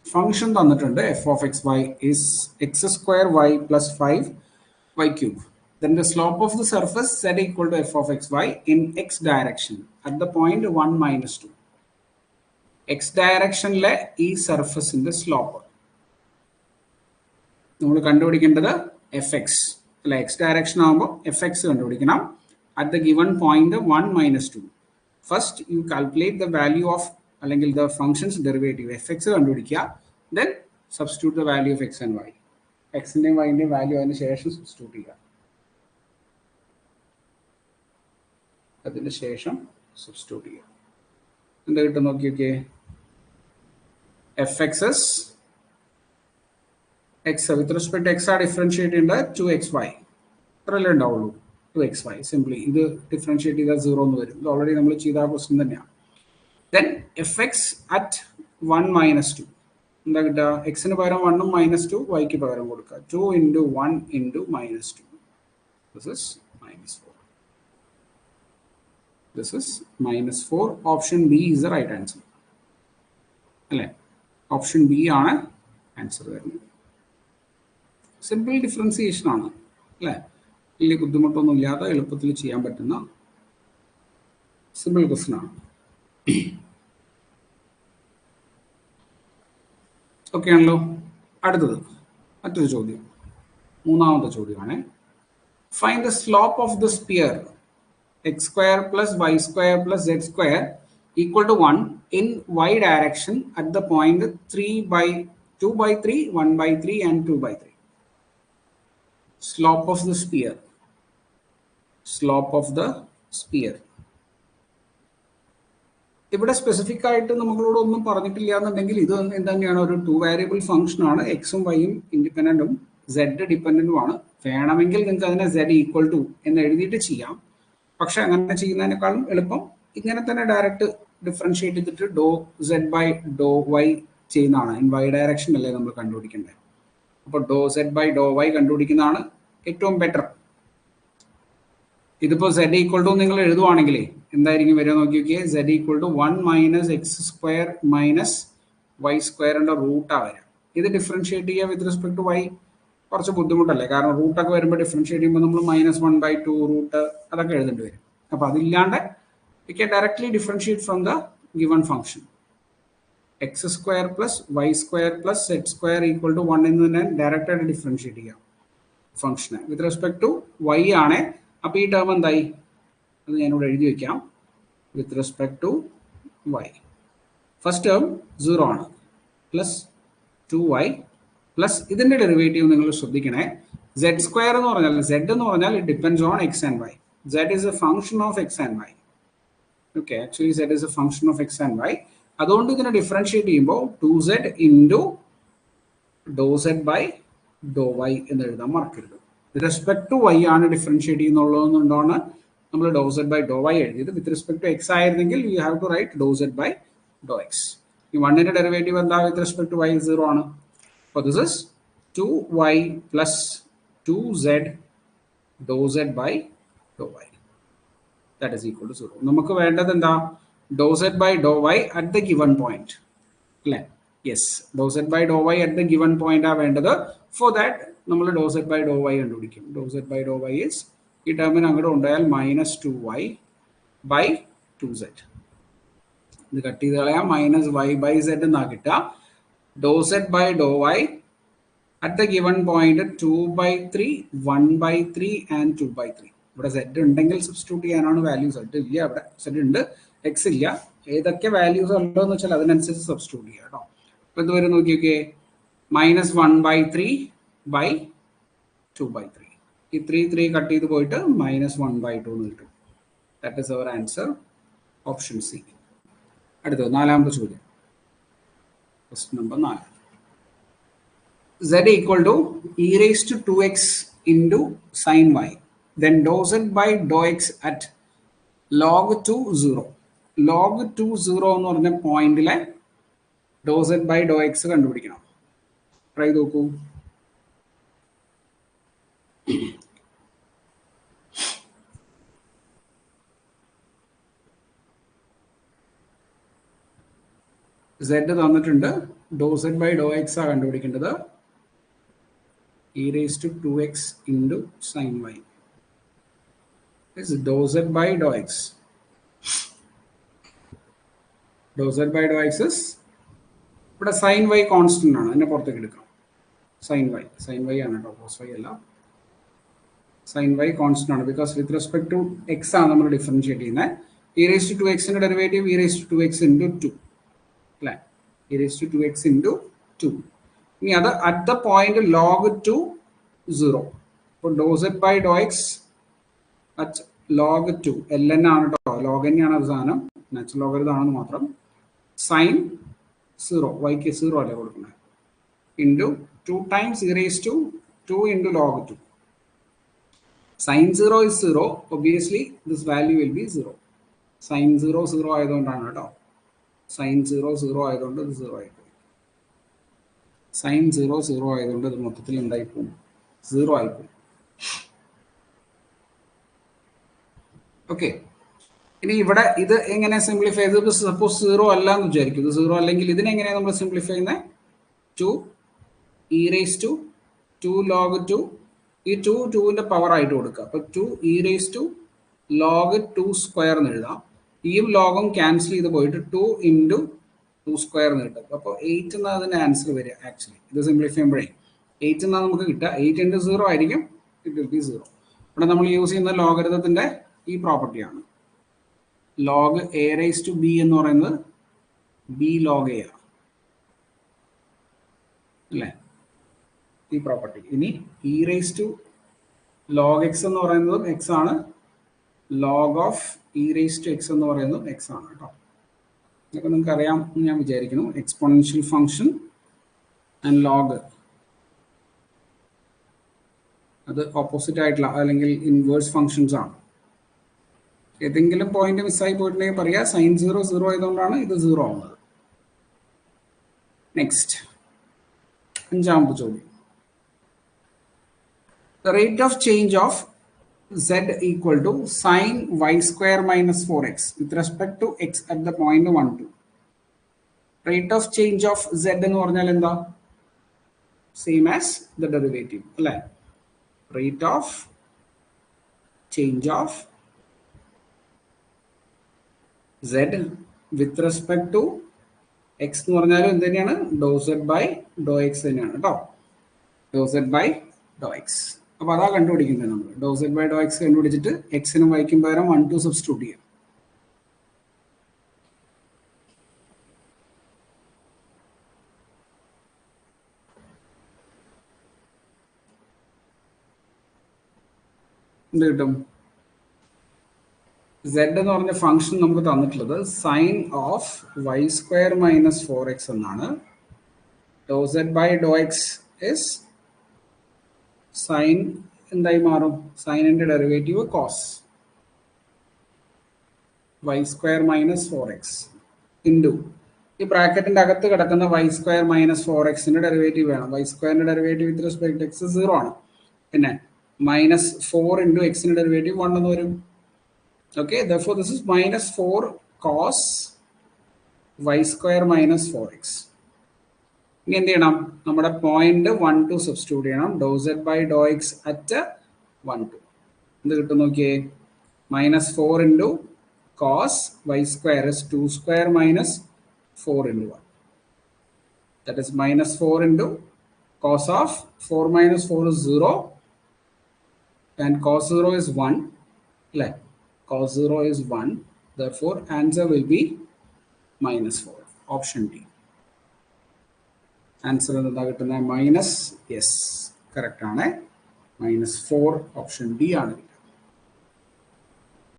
Function തന്നിട്ടുണ്ട് f of xy is x square y plus 5 y cube. Then the slope of the surface z equal to f of xy in x direction at the point 1 minus 2. X directionലെ ഈ സർഫസിന്റെ slope നമ്മൾ കണ്ടുപിടിക്കേണ്ടത് F X അല്ല, X direction ആകുമ്പോൾ F X കണ്ടുപിടിക്കണം. At the given point 1 minus 2. First you calculate the value of അല്ലെങ്കിൽ the functions derivative F X കണ്ടുപിടിക്കുക. Then substitute the value of X and Y. എക്സിന്റെയും വൈന്റെയും value അതിന് ശേഷം substitute ചെയ്യുക. അതിന് ശേഷം സബ്സ്റ്റിറ്റ്യൂട്ട് ചെയ്യുക. എന്താ കിട്ടും നോക്കിയൊക്കെ. F X is X with respect X ആ ഡിഫറൻഷിയേറ്റ് ചെയ്യേണ്ടത് 2xy അത്രയല്ലേ ഉണ്ടാവുള്ളൂ. 2xy സിംപ്ലി ഇത് ഡിഫറൻഷിയേറ്റ് ചെയ്താൽ 0 എന്ന് വരും. ഇത് ഓൾറെഡി നമ്മൾ ചെയ്ത ആ ക്വസ്റ്റ്യൻ തന്നെയാണ്. Then F X at 1 minus 2 എന്താ കിട്ടുക. എക്സിന് പകരം 1ഉം മൈനസ് 2 വൈക്ക് പകരം കൊടുക്കുക. 2 into 1 into minus 2. This is minus 4. This is minus 4. Option B is the right answer. അല്ലേ, ഓപ്ഷൻ ബി ആണ് ആൻസർ വരുന്നത്. സിമ്പിൾ ഡിഫറൻസിയേഷൻ ആണ് അല്ലേ, വലിയ ബുദ്ധിമുട്ടൊന്നും ഇല്ലാതെ എളുപ്പത്തിൽ ചെയ്യാൻ പറ്റുന്ന സിമ്പിൾ ക്വസ്റ്റൻ ആണ്. ഓക്കെ ആണല്ലോ. അടുത്തത് മറ്റൊരു ചോദ്യം, മൂന്നാമത്തെ ചോദ്യമാണ്. Find the slope of the sphere X square plus Y square plus Z square equal to 1 in y direction at the point 3 by 2 by 3, 1 by 3 and 2 by 3. Slope of the sphere. Slope of the sphere. ഇവിടെ specific ആയിട്ട് നമ്മളോട് ഒന്നും പറഞ്ഞിട്ടില്ല എന്നുണ്ടെങ്കിൽ ഇത് എന്താണ്, ഒരു 2 variable function ആണ്. എക്സും വൈയും ഇൻഡിപെൻഡന്റും സെഡ് ഡിപെൻഡന്റും ആണ്. വേണമെങ്കിൽ നിങ്ങൾക്ക് അതിനെ സെഡ് ഈക്വൽ ടു എന്ന് എഴുതിയിട്ട് ചെയ്യാം. പക്ഷെ അങ്ങനെ ചെയ്യുന്നതിനേക്കാളും എളുപ്പം ഇങ്ങനെ തന്നെ ഡയറക്റ്റ് ഡിഫറൻഷിയേറ്റ് ചെയ്തിട്ട് ഡോ സെഡ് ബൈ ഡോ വൈ ചെയ്യുന്നതാണ്. ഇൻ വൈ ഡയറക്ഷൻ അല്ലേ നമ്മൾ കണ്ടുപിടിക്കേണ്ടത്. അപ്പോൾ ഡോ സെഡ് ബൈ ഡോ വൈ കണ്ടുപിടിക്കുന്നതാണ് ഏറ്റവും ബെറ്റർ. ഇതിപ്പോൾ സെഡ് ഈക്വൽ ടു നിങ്ങൾ എഴുതുവാണെങ്കിൽ എന്തായിരിക്കും വരിക നോക്കി നോക്കിയേ. Z equal to 1 minus X square minus Y സ്ക്വയറിന്റെ റൂട്ടാണ് വരിക. ഇത് ഡിഫറൻഷിയേറ്റ് ചെയ്യുക വിത്ത് റെസ്പെക്ട് ടു വൈ കുറച്ച് ബുദ്ധിമുട്ടല്ലേ, കാരണം റൂട്ടൊക്കെ വരുമ്പോൾ ഡിഫറൻഷിയേറ്റ് ചെയ്യുമ്പോൾ നമ്മൾ -1/2 റൂട്ട് അതൊക്കെ എഴുതേണ്ടി വരും. അപ്പോൾ അതില്ലാണ്ട് we can directly differentiate from the given function. X square plus y square plus z square equal to 1 എന്ന് തന്നെ ഡയറക്റ്റ് ആയിട്ട് ഡിഫറൻഷിയേറ്റ് ചെയ്യാം ഫംഗ്ഷനെ വിത്ത് റെസ്പെക്ട് ടു y ആണ്. അപ്പോൾ ഈ ടേം എന്തായി, അത് ഞാനിവിടെ എഴുതി വയ്ക്കാം. With respect to y first term 0 ആണ്, പ്ലസ് 2y പ്ലസ് ഇതിന്റെ ഡെറിവേറ്റീവ് നിങ്ങൾ ശ്രദ്ധിക്കണേ. z സ്ക്വയർ എന്ന് പറഞ്ഞാൽ z എന്ന് പറഞ്ഞാൽ it depends on x and y. z is a function of x and y. Okay, actually z is a function of x and y. അതുകൊണ്ട് ഇതിനെ differentiate ചെയ്യുമ്പോൾ 2z into do Z by Dr Y എന്ന് എഴുതാൻ മറക്കരുത്. With respect to y ആണ് differentiate ചെയ്യുന്നുള്ളതുകൊണ്ടാണ് നമ്മൾ ഡോ Z by Dr Y എഴുതിയത്. വിത്ത് റെസ്പെക്ട് ടു എക്സ് ആയിരുന്നെങ്കിൽ you have to write do Z by Dr X. ഈ 1ന്റെ ഡെറിവേറ്റീവ് എന്താ, വിത്ത് റെസ്പെക്ട് ടു y 0 ആണ്. അപ്പോൾ this is 2y plus 2z d Z by Dr y. That is equal to 0. നമുക്ക് വേണ്ടത് എന്താ, d Z by Dr y at the given point അല്ലേ. Yes, d Z by Dr y at the given point ആണ് വേണ്ടത്. For that നമ്മൾ ഡോ Z by Dr y കണ്ടുപിടിക്കും. D Z by Dr y is ഈ ടേമിന് അങ്ങോട്ട് ഉണ്ടായാൽ -2y by 2z. ഇത് കട്ട് ചെയ്ത് കളയാം. -y ബൈ z എന്നാ കിട്ടുക. D Z by Dr y at the given point 2/3, 1/3 and 2/3. ഇവിടെ സെഡ് ഉണ്ടെങ്കിൽ സബ്സ്റ്റിറ്റ്യൂട്ട് ചെയ്യാനാണ് വാല്യൂ. സെഡ് ഇല്ല, അവിടെ സെഡ് ഉണ്ട്, എക്സ് ഇല്ല. ഏതൊക്കെ വാല്യൂസ് ഉണ്ടോ എന്ന് വെച്ചാൽ അതിനനുസരിച്ച് സബ്സ്റ്റിറ്റ്യൂട്ട് ചെയ്യാം കേട്ടോ. അപ്പോൾ ഇത് വരെ നോക്കി നോക്കിയേ, -1/3 ബൈ 2/3. ഈ 3 കട്ട് ചെയ്ത് പോയിട്ട് -1/2 എന്ന് കിട്ടും. That is our answer, option C. അടുത്തത് നാലാമത്തെ ചോദ്യം, question number 4. z equal to e raised to 2x into sin y. Then dou z by dou x at log 2 0. log 2 0 എന്ന് പറഞ്ഞ പോയിന്റിലെ dou z by dou x കണ്ടുപിടിക്കണം. Try നോക്കൂ. z തന്നിട്ടുണ്ട്. ഡോ z by Dr X ആണ് കണ്ടുപിടിക്കേണ്ടത്. e raised to 2x into sin y is dou z by dou x. Dou z by dou x is ഇവിടെ sin y constant ആണ്, അതിനെ പുറത്തേക്ക് എടുക്കണം. sin y ആണ് കേട്ടോ, cos y അല്ല. sin y കോൺസ്റ്റന്റ് ആണ് because with respect to X ആണ് നമ്മൾ ഡിഫറൻഷിയേറ്റ് ചെയ്യുന്നത്. e raised to 2x derivative e raised to 2x into 2 അല്ലേ, e raised to 2x into 2. ഇനി അത് at the point log two 0. അപ്പോൾ d zed by Dr X at log two l n ആണ് കേട്ടോ, log N ആണ് അത് സാധനം, natural ലോഗരിതമാണെന്ന് മാത്രം. സൈൻ 0, വൈക്ക് 0 അല്ലേ കൊടുക്കുന്നത്, into 2 times E raise to 2 into log 2. Sine 0 is 0, obviously this value will be 0. Sine 0 0 ആയതുകൊണ്ടാണ് കേട്ടോ, സൈൻ 0 0 ആയതുകൊണ്ട് ഇത് 0 ആയിപ്പോയി. സൈൻ 0 0 ആയതുകൊണ്ട് ഇത് മൊത്തത്തിൽ എന്തായിപ്പോവും, 0 ആയിപ്പോവും. ഓക്കെ, ഇനി ഇവിടെ ഇത് എങ്ങനെ സിംപ്ലിഫൈ ചെയ്ത്, സപ്പോസ് 0 അല്ല എന്ന് വിചാരിക്കും, ഇത് 0 അല്ലെങ്കിൽ ഇതിനെങ്ങനെയാണ് നമ്മൾ സിംപ്ലിഫൈ ചെയ്യുന്നത്, 2 e raised to 2 log 2, ഈ 2ന്റെ പവർ ആയിട്ട് കൊടുക്കുക. അപ്പൊ 2 e raised to log 2 square എന്ന് എഴുതാം. ഈയും ലോഗും ക്യാൻസൽ ചെയ്ത് പോയിട്ട് 2 into 2 സ്ക്വയർ എന്ന് കിട്ടും. അപ്പോൾ 8 എന്നാണ് അതിന്റെ ആൻസർ വരിക. ആക്ച്വലി ഇത് സിംപ്ലിഫൈ ചെയ്യുമ്പോഴേ 8 എന്നാണ് നമുക്ക് കിട്ടുക. 8 into 0 ആയിരിക്കും, ഇറ്റ് വിൽ ബി 0. ഇവിടെ നമ്മൾ യൂസ് ചെയ്യുന്ന ലോഗരിതത്തിന്റെ ഈ പ്രോപ്പർട്ടിയാണ്. Log A raise to B എന്ന് പറയുന്നത് ബി ലോഗ് എ ആണ് അല്ലേ, ഈ പ്രോപ്പർട്ടി. ഇനി E raise to log X എന്ന് പറയുന്നതും എക്സ് ആണ്, log of E raise to X എന്ന് പറയുന്നതും എക്സ് ആണ് കേട്ടോ. ഇതൊക്കെ നിങ്ങൾക്ക് അറിയാം ഞാൻ വിചാരിക്കുന്നു. എക്സ്പോണൻഷ്യൽ ഫംഗ്ഷൻ ആൻഡ് ലോഗ് അത് ഓപ്പോസിറ്റ് ആയിട്ടുള്ള അല്ലെങ്കിൽ ഇൻവേഴ്സ് ഫംഗ്ഷൻസ് ആണ്. ഏതെങ്കിലും പോയിന്റ് മിസ്സായി പോയിട്ടുണ്ടെങ്കിൽ പറയാ, സൈൻ 0 0 ആയതുകൊണ്ടാണ് ഇത് 0 ആവുന്നത്. നെക്സ്റ്റ്, അഞ്ചാമത്തെ ചോദ്യം. The rate of change of z equal to sin y square minus 4x with respect to x at the point 1, 2. Rate of change of z എന്ന് പറഞ്ഞാൽ എന്താ, same as the derivative അല്ലേ. Rate of change of z with respect to x എന്ന് പറഞ്ഞാലും എന്ത് തന്നെയാണ്, ഡോ z by Dr X തന്നെയാണ് കേട്ടോ, ഡോ z ബൈ ഡോ എക്സ്. അപ്പൊ അതാ കണ്ടുപിടിക്കുന്നത് നമ്മൾ. ഡോ z ബൈ ഡോ എക്സ് കണ്ടുപിടിച്ചിട്ട് എക്സിനും വൈക്കും പകരം 1, 2 സബ്സ്റ്റിറ്റ്യൂട്ട് ചെയ്യാം. എന്ത് കിട്ടും, z എന്ന് പറഞ്ഞ ഫംഗ്ഷൻ നമുക്ക് തന്നിട്ടുള്ളത് sine of y square minus 4x എന്നാണ്. D z by Dr x is sine എന്തായി മാറും, സൈനിന്റെ derivative cos Y square minus 4x into ഈ ബ്രാക്കറ്റിന്റെ അകത്ത് കിടക്കുന്ന വൈ സ്ക്വയർ മൈനസ് 4xന്റെ ഡെറിവേറ്റീവ് വേണം. വൈ സ്ക്വയറിന്റെ ഡെറിവേറ്റീവ് വിത്ത് റെസ്പെക്ട് എക്സ് 0 ആണ്. പിന്നെ മൈനസ് 4 ഇൻറ്റു എക്സിന്റെ ഡെറിവേറ്റീവ് 1 എന്ന് വരും. Okay, therefore this is minus 4 cos y square minus 4x. ഇനി എന്ത് ചെയ്യണം, നമ്മുടെ പോയിന്റ് 1, 2 സബ്സ്റ്റിറ്റ്യൂട്ട് ചെയ്യണം. Do z by Dr X at 1, 2 എന്ത് കിട്ടും നോക്കിയേ, minus 4 into cos Y square is 2 square minus 4 into 1. That is minus 4 into cos of 4 minus 4 is 0 and cos 0 is 1 അല്ലേ. Cos 0 is 1, therefore answer will be minus 4. Option D. Answer എന്താ കിട്ടുന്നത്, minus, yes correct ആണ്, -4 option D ആണ്.